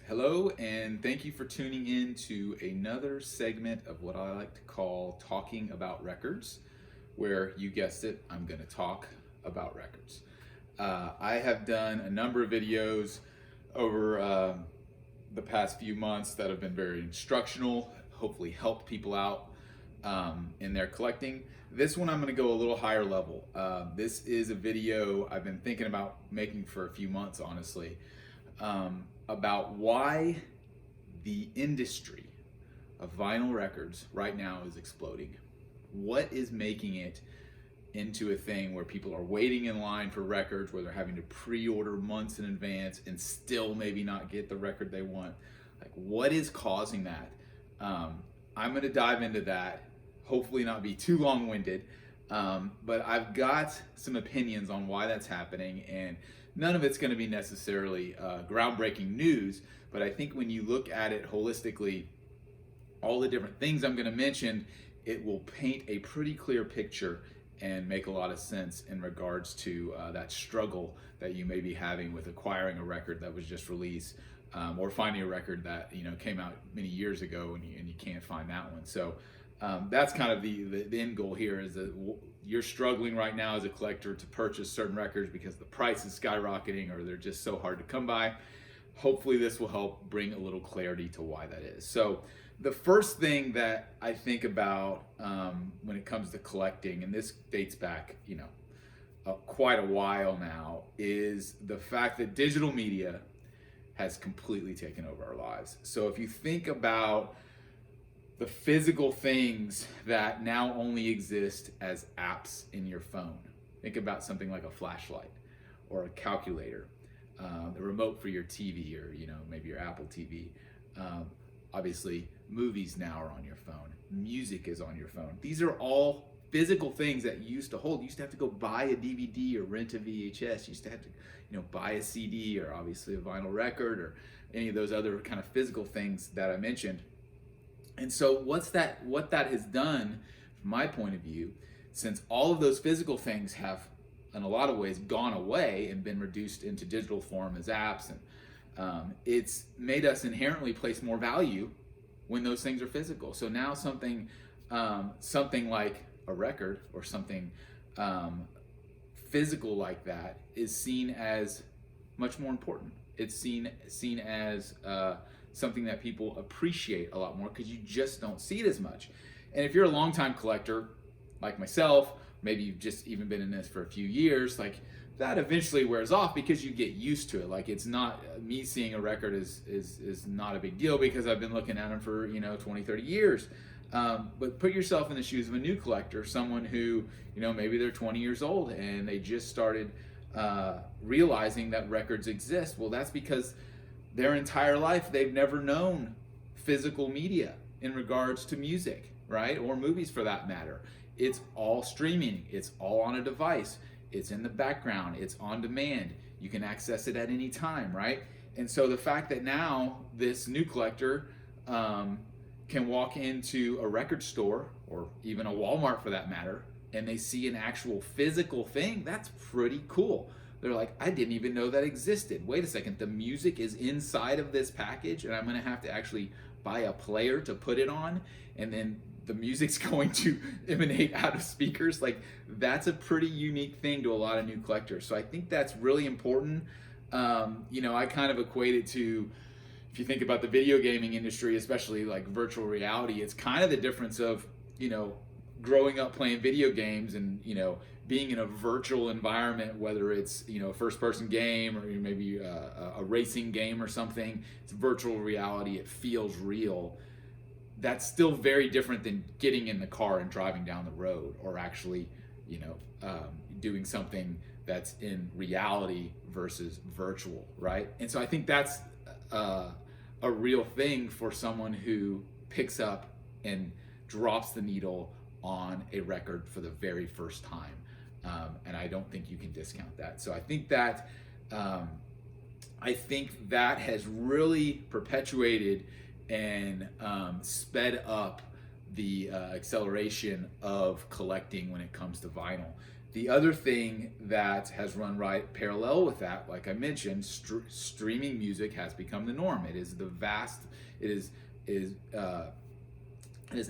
Hello, and thank you for tuning in to another segment of what I like to call Talking About Records, where you guessed it, I'm going to talk about records. I have done a number of videos over the past few months that have been very instructional, hopefully help people out in their collecting. This one I'm going to go a little higher level. This is a video I've been thinking about making for a few months, honestly, about why the industry of vinyl records right now is exploding. What is making it into a thing where people are waiting in line for records, where they're having to pre-order months in advance and still maybe not get the record they want? Like, what is causing that? I'm going to dive into that, hopefully not be too long-winded, but I've got some opinions on why that's happening, and none of it's going to be necessarily groundbreaking news, but I think when you look at it holistically, all the different things I'm going to mention, it will paint a pretty clear picture and make a lot of sense in regards to that struggle that you may be having with acquiring a record that was just released, or finding a record that came out many years ago and you can't find that one. So that's kind of the end goal here, is that you're struggling right now as a collector to purchase certain records because the price is skyrocketing or they're just so hard to come by. Hopefully this will help bring a little clarity to why that is. So the first thing that I think about when it comes to collecting, and this dates back quite a while now, is the fact that digital media has completely taken over our lives. So if you think about the physical things that now only exist as apps in your phone. Think about something like a flashlight or a calculator, the remote for your TV, or maybe your Apple TV. Obviously, movies now are on your phone. Music is on your phone. These are all physical things that you used to hold. You used to have to go buy a DVD or rent a VHS. You used to have to buy a CD, or obviously a vinyl record, or any of those other kind of physical things that I mentioned. And so what that has done, from my point of view, since all of those physical things have, in a lot of ways, gone away and been reduced into digital form as apps, and it's made us inherently place more value when those things are physical. So now something like a record or something physical like that is seen as much more important. It's seen as something that people appreciate a lot more because you just don't see it as much. And if you're a longtime collector like myself, maybe you've just even been in this for a few years, like, that eventually wears off because you get used to it. Like, it's not, me seeing a record is not a big deal because I've been looking at them for 20, 30 years. But put yourself in the shoes of a new collector, someone who maybe they're 20 years old and they just started realizing that records exist. Well, that's because their entire life they've never known physical media in regards to music, right? Or movies, for that matter. It's all streaming. It's all on a device. It's in the background. It's on demand. You can access it at any time, right? And so the fact that now this new collector can walk into a record store, or even a Walmart for that matter, and they see an actual physical thing, that's pretty cool. They're like, I didn't even know that existed. Wait a second, the music is inside of this package, and I'm gonna have to actually buy a player to put it on, and then the music's going to emanate out of speakers. Like, that's a pretty unique thing to a lot of new collectors. So I think that's really important. I kind of equate it to, if you think about the video gaming industry, especially like virtual reality, it's kind of the difference of, growing up playing video games and, being in a virtual environment, whether it's, a first person game or maybe a racing game or something. It's virtual reality. It feels real. That's still very different than getting in the car and driving down the road, or actually, doing something that's in reality versus virtual, right? And so I think that's a real thing for someone who picks up and drops the needle on a record for the very first time. And I don't think you can discount that. So I think that has really perpetuated and sped up the acceleration of collecting when it comes to vinyl. The other thing that has run right parallel with that, like I mentioned, streaming music has become the norm. It is the vast, it is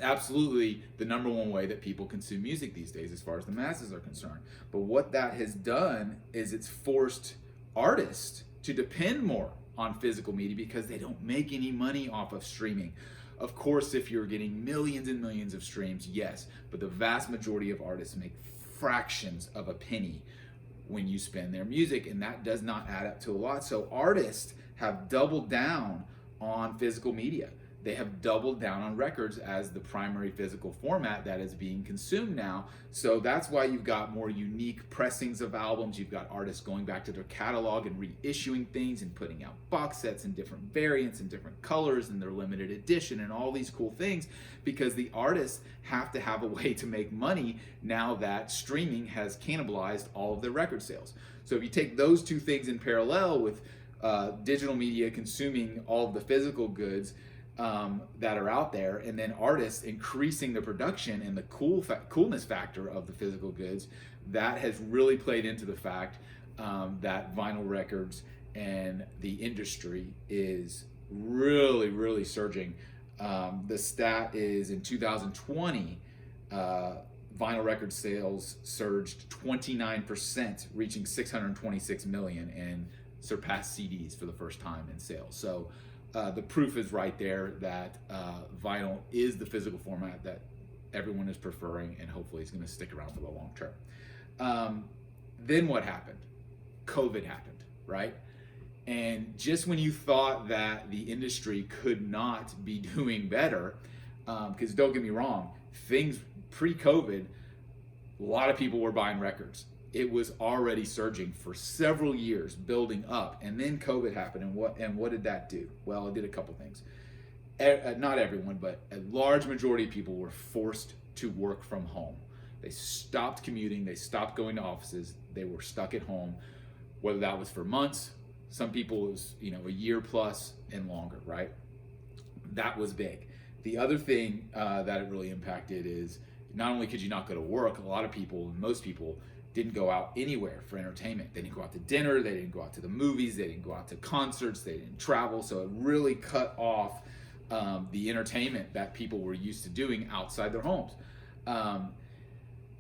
absolutely the number one way that people consume music these days as far as the masses are concerned. But what that has done is it's forced artists to depend more on physical media because they don't make any money off of streaming. Of course, if you're getting millions and millions of streams, yes, but the vast majority of artists make fractions of a penny when you spend their music, and that does not add up to a lot. So artists have doubled down on physical media. They have doubled down on records as the primary physical format that is being consumed now. So that's why you've got more unique pressings of albums. You've got artists going back to their catalog and reissuing things and putting out box sets in different variants and different colors and their limited edition and all these cool things, because the artists have to have a way to make money now that streaming has cannibalized all of their record sales. So if you take those two things in parallel with digital media consuming all of the physical goods that are out there, and then artists increasing the production and the coolness factor of the physical goods, that has really played into the fact that vinyl records and the industry is really surging. The stat is in 2020, vinyl record sales surged 29%, reaching 626 million, and surpassed CDs for the first time in sales. So the proof is right there that vinyl is the physical format that everyone is preferring, and hopefully it's going to stick around for the long term. Then what happened? COVID happened, right? And just when you thought that the industry could not be doing better, because don't get me wrong, things pre-COVID, a lot of people were buying records. It was already surging for several years, building up, and then COVID happened. And what did that do? Well, it did a couple things. Not everyone, but a large majority of people were forced to work from home. They stopped commuting. They stopped going to offices. They were stuck at home, whether that was for months. Some people it was a year plus and longer, right? That was big. The other thing that it really impacted is not only could you not go to work, a lot of people, most people, didn't go out anywhere for entertainment. They didn't go out to dinner, they didn't go out to the movies, they didn't go out to concerts, they didn't travel. So it really cut off the entertainment that people were used to doing outside their homes.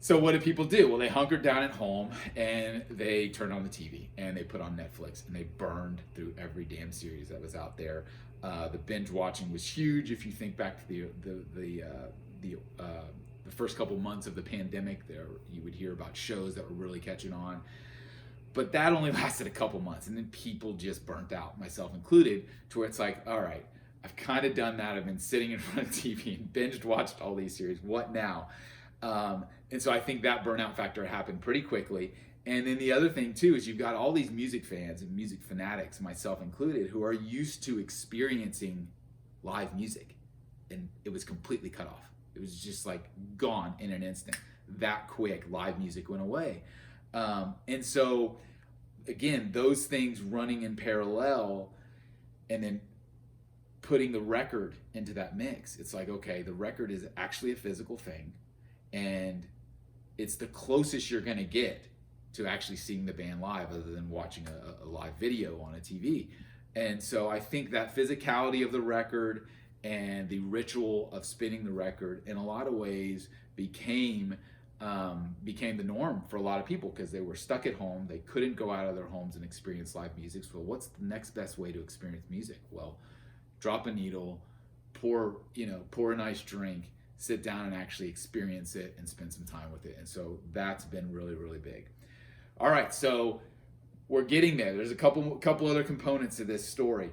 So what did people do? Well, they hunkered down at home and they turned on the TV and they put on Netflix and they burned through every damn series that was out there. The binge watching was huge. If you think back to the first couple months of the pandemic, there you would hear about shows that were really catching on, but that only lasted a couple months, and then people just burnt out, myself included, to where it's like, all right, I've kind of done that. I've been sitting in front of TV and binged watched all these series. What now? And so I think that burnout factor happened pretty quickly. And then the other thing too is you've got all these music fans and music fanatics, myself included, who are used to experiencing live music, and it was completely cut off. It was just like gone in an instant. That quick, live music went away. And so, again, those things running in parallel and then putting the record into that mix. It's like, okay, the record is actually a physical thing, and it's the closest you're going to get to actually seeing the band live other than watching a live video on a TV. And so I think that physicality of the record and the ritual of spinning the record in a lot of ways became the norm for a lot of people, because they were stuck at home. They couldn't go out of their homes and experience live music. So what's the next best way to experience music? Well, drop a needle, pour a nice drink, sit down and actually experience it and spend some time with it. And so that's been really, really big. All right, so we're getting there. There's a couple other components to this story.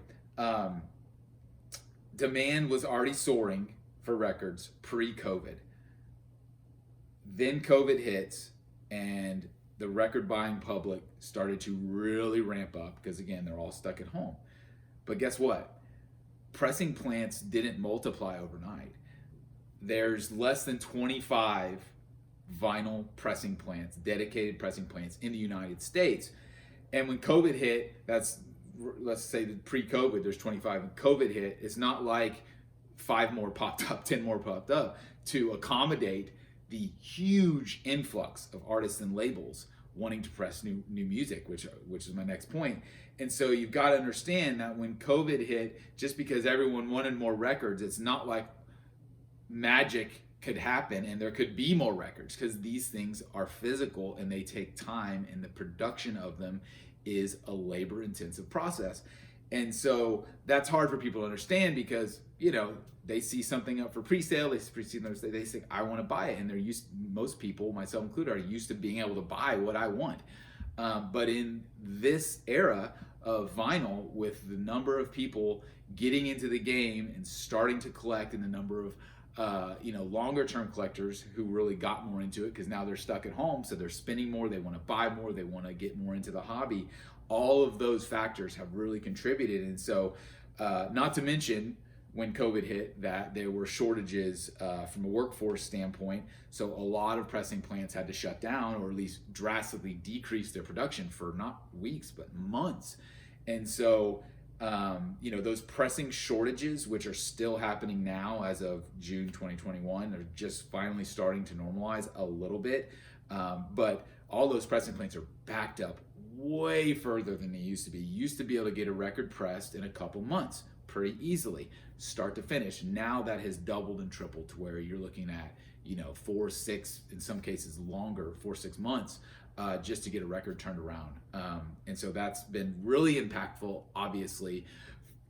Demand was already soaring for records pre-COVID. Then COVID hits, and the record buying public started to really ramp up because, again, they're all stuck at home. But guess what? Pressing plants didn't multiply overnight. There's less than 25 vinyl pressing plants, dedicated pressing plants in the United States. And when COVID hit, let's say that pre-COVID, there's 25. When COVID hit, it's not like 5 more popped up, 10 more popped up to accommodate the huge influx of artists and labels wanting to press new music, which is my next point. And so you've got to understand that when COVID hit, just because everyone wanted more records, it's not like magic could happen and there could be more records, because these things are physical and they take time, and the production of them is a labor intensive process. And so that's hard for people to understand, because they see something up for pre-sale, they say I want to buy it, and they're used, most people, myself included, are used to being able to buy what I want. But in this era of vinyl, with the number of people getting into the game and starting to collect, and the number of longer term collectors who really got more into it because now they're stuck at home, so they're spending more, they want to buy more, they want to get more into the hobby. All of those factors have really contributed. And so not to mention, when COVID hit, that there were shortages from a workforce standpoint. So a lot of pressing plants had to shut down, or at least drastically decrease their production for not weeks, but months. And so, those pressing shortages, which are still happening now as of June 2021, are just finally starting to normalize a little bit. But all those pressing plants are backed up way further than they used to be. You used to be able to get a record pressed in a couple months pretty easily, start to finish. Now that has doubled and tripled to where you're looking at 4, 6, in some cases longer, 4, 6 months just to get a record turned around. And so that's been really impactful, obviously,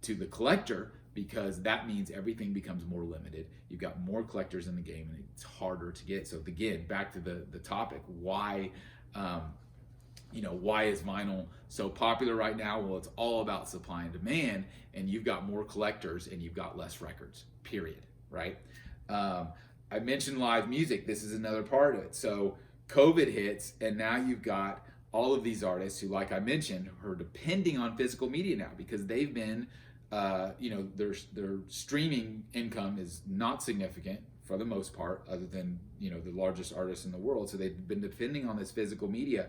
to the collector, because that means everything becomes more limited. You've got more collectors in the game and it's harder to get. So again, back to the topic, why why is vinyl so popular right now? Well, it's all about supply and demand, and you've got more collectors and you've got less records, period, right? I mentioned live music. This is another part of it. So COVID hits, and now you've got all of these artists who, like I mentioned, are depending on physical media now, because they've been, their streaming income is not significant for the most part, other than, the largest artists in the world. So they've been depending on this physical media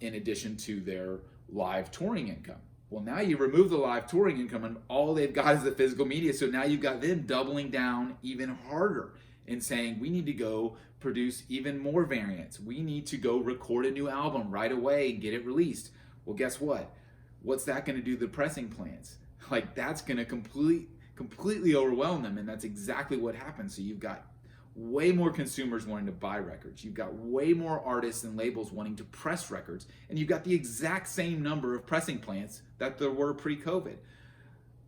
in addition to their live touring income. Well, now you remove the live touring income and all they've got is the physical media. So now you've got them doubling down even harder and saying, we need to go produce even more variants. We need to go record a new album right away and get it released. Well, guess what? What's that going to do to the pressing plants? Like, that's going to completely overwhelm them. And that's exactly what happens. So you've got way more consumers wanting to buy records. You've got way more artists and labels wanting to press records. And you've got the exact same number of pressing plants that there were pre-COVID.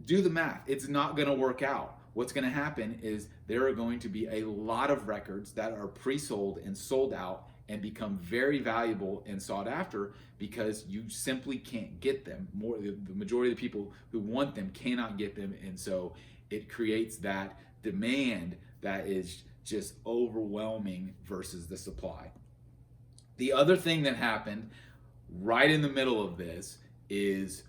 Do the math. It's not going to work out. What's going to happen is there are going to be a lot of records that are pre-sold and sold out and become very valuable and sought after, because you simply can't get them. The majority of the people who want them cannot get them. And so it creates that demand that is just overwhelming versus the supply. The other thing that happened right in the middle of this is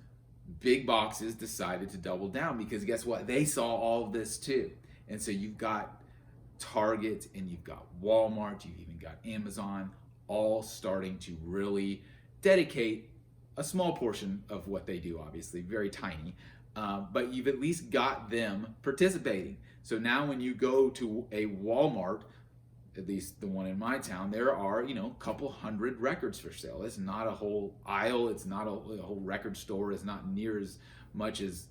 big boxes decided to double down, because guess what? They saw all of this too. And so you've got Target and you've got Walmart, you've even got Amazon, all starting to really dedicate a small portion of what they do, obviously very tiny, but you've at least got them participating. So now when you go to a Walmart, at least the one in my town, there are, a couple hundred records for sale. It's not a whole aisle. It's not a whole record store. It's not near as much as,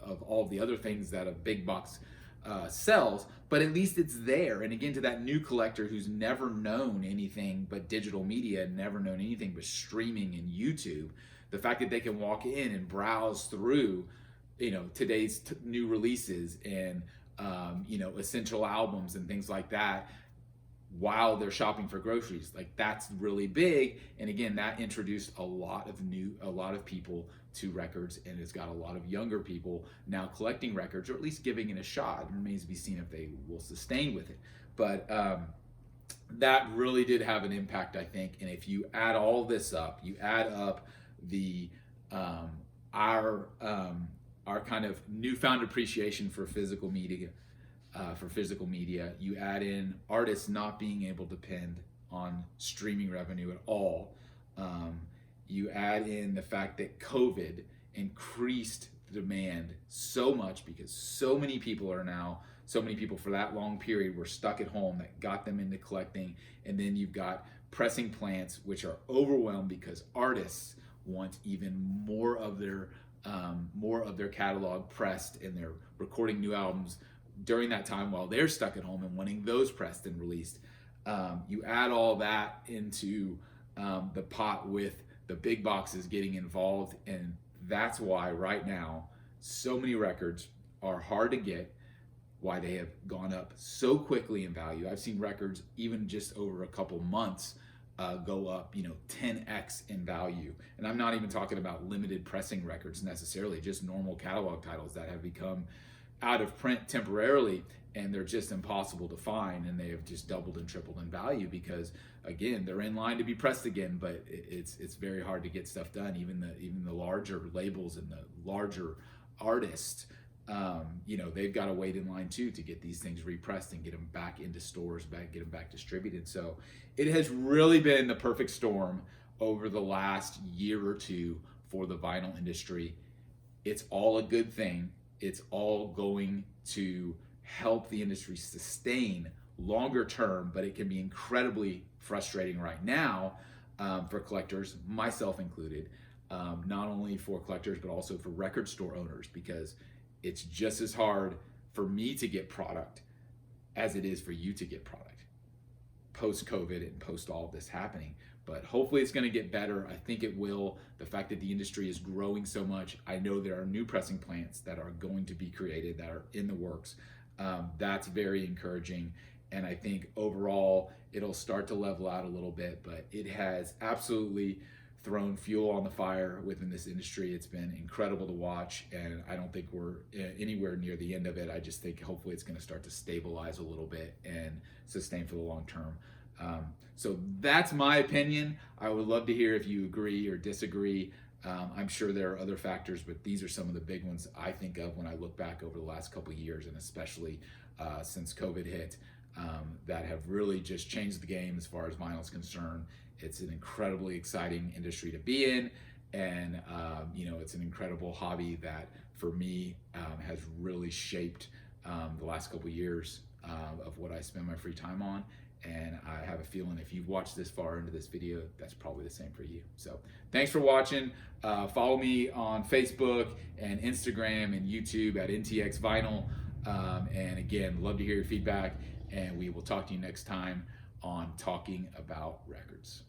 of all the other things that a big box sells, but at least it's there. And again, to that new collector who's never known anything but digital media, never known anything but streaming and YouTube, the fact that they can walk in and browse through, today's new releases and, essential albums and things like that, while they're shopping for groceries, like, that's really big. And again, that introduced a lot of people to records, and it's got a lot of younger people now collecting records, or at least giving it a shot. It remains to be seen if they will sustain with it. But that really did have an impact, I think. And if you add all this up, you add up the our kind of newfound appreciation for physical media. You add in artists not being able to depend on streaming revenue at all. You add in the fact that COVID increased the demand so much, because so many people are now so many people for that long period were stuck at home that got them into collecting. And then you've got pressing plants, which are overwhelmed because artists want even more of their catalog pressed, and they're recording new albums during that time while they're stuck at home and wanting those pressed and released. You add all that into the pot with the big boxes getting involved, and that's why right now so many records are hard to get, why they have gone up so quickly in value. I've seen records even just over a couple months go up 10x in value, and I'm not even talking about limited pressing records necessarily, just normal catalog titles that have become out of print temporarily, and they're just impossible to find, and they have just doubled and tripled in value because, again, they're in line to be pressed again, but it's very hard to get stuff done. Even the larger labels and the larger artists, they've got to wait in line too to get these things repressed and get them back into stores, get them back distributed. So it has really been the perfect storm over the last year or two for the vinyl industry. It's all a good thing. It's all going to help the industry sustain longer term, but it can be incredibly frustrating right now for collectors, myself included, not only for collectors, but also for record store owners, because it's just as hard for me to get product as it is for you to get product post-COVID and post all of this happening. But hopefully it's going to get better. I think it will. The fact that the industry is growing so much, I know there are new pressing plants that are going to be created, that are in the works. That's very encouraging. And I think overall it'll start to level out a little bit, but it has absolutely thrown fuel on the fire within this industry. It's been incredible to watch, and I don't think we're anywhere near the end of it. I just think hopefully it's going to start to stabilize a little bit and sustain for the long term. So that's my opinion. I would love to hear if you agree or disagree. I'm sure there are other factors, but these are some of the big ones I think of when I look back over the last couple of years, and especially since COVID hit, that have really just changed the game as far as vinyl is concerned. It's an incredibly exciting industry to be in, and it's an incredible hobby that for me has really shaped the last couple of years of what I spend my free time on. And I have a feeling if you've watched this far into this video, that's probably the same for you. So thanks for watching. Follow me on Facebook and Instagram and YouTube at NTX Vinyl. And again, love to hear your feedback, and we will talk to you next time on Talking About Records.